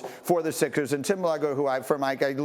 goals for the Sixers. And Tim Legler, who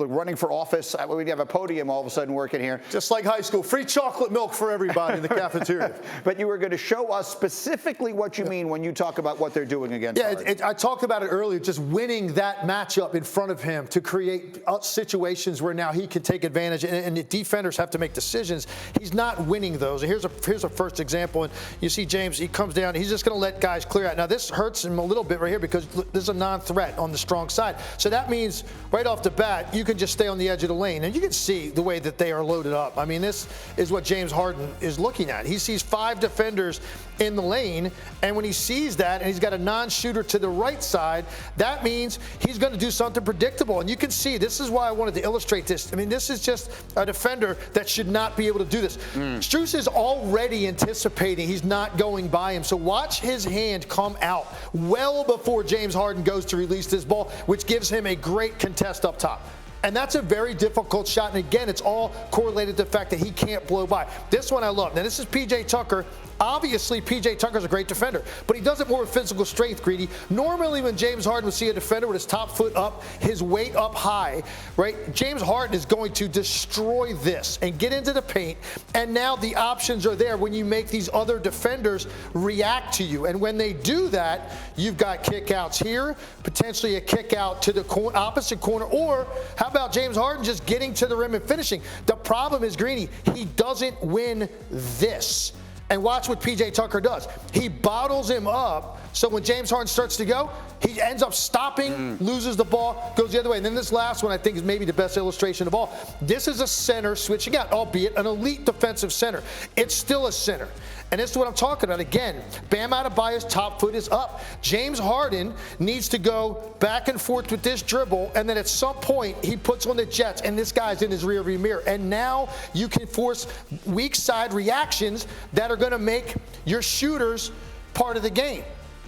running for office, we have a podium all of a sudden working here. Just like high school, free chocolate milk for everybody in the cafeteria. But you were going to show us specifically what you mean when you talk about what they're doing against Harden. I talked about it earlier, just winning that matchup in front of him to create situations where now he can take advantage, and the defenders have to make decisions. He's not winning those. And here's a first example, and you see James, he comes down, he's just going to let guys clear out. Now this hurts him a little bit right here because this is a non-threat on the strong side. So that means right off the bat, you can just stay on the edge of the lane, and you can see the way that they are loaded up. I mean, this is what James Harden is looking at. He sees 5 defenders in the lane, and when he sees that and he's got a non-shooter to the right side, that means he's going to do something predictable. And you can see, this is why I wanted to illustrate this. I mean, this is just a defender that should not be able to do this. Strus is already anticipating he's not going by him. So watch his hand come out well before James Harden goes to release this ball, which gives him a great contest up top. And that's a very difficult shot. And again, it's all correlated to the fact that he can't blow by. This one I love. Now, this is P.J. Tucker. Obviously, P.J. Tucker's a great defender, but he does it more with physical strength, Greedy. Normally, when James Harden would see a defender with his top foot up, his weight up high, right, James Harden is going to destroy this and get into the paint. And now the options are there when you make these other defenders react to you. And when they do that, you've got kickouts here, potentially a kick out to the opposite corner, or how about James Harden just getting to the rim and finishing? The problem is, Greeny, he doesn't win this. And watch what P.J. Tucker does. He bottles him up, so when James Harden starts to go, he ends up stopping, loses the ball, goes the other way. And then this last one I think is maybe the best illustration of all. This is a center switching out, albeit an elite defensive center. It's still a center. And this is what I'm talking about. Again, Bam Adebayo's top foot is up. James Harden needs to go back and forth with this dribble, and then at some point he puts on the Jets, and this guy's in his rearview mirror. And now you can force weak side reactions that are going to make your shooters part of the game.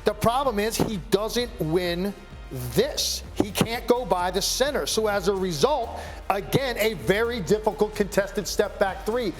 The problem is he doesn't win this. He can't go by the center. So as a result, again, a very difficult contested step back three,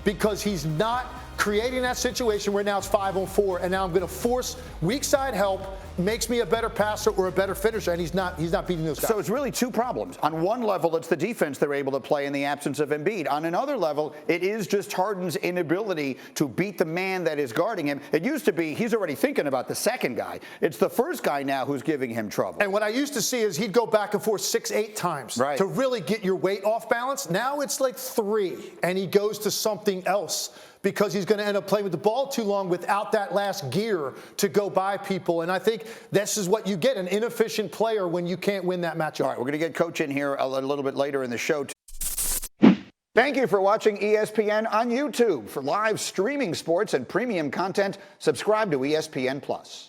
because he's not creating that situation where now it's 5-on-4, and now I'm going to force weak side help, makes me a better passer or a better finisher, and he's not beating those guys. So it's really two problems. On one level, it's the defense they're able to play in the absence of Embiid. On another level, it is just Harden's inability to beat the man that is guarding him. It used to be he's already thinking about the second guy. It's the first guy now who's giving him trouble. And what I used to see is he'd go back and forth 6-8 times to really get your weight off balance. Now it's like 3, and he goes to something else, because he's going to end up playing with the ball too long without that last gear to go by people. And I think this is what you get, an inefficient player when you can't win that matchup. All right, we're going to get Coach in here a little bit later in the show. Thank you for watching ESPN on YouTube. For live streaming sports and premium content, subscribe to ESPN+.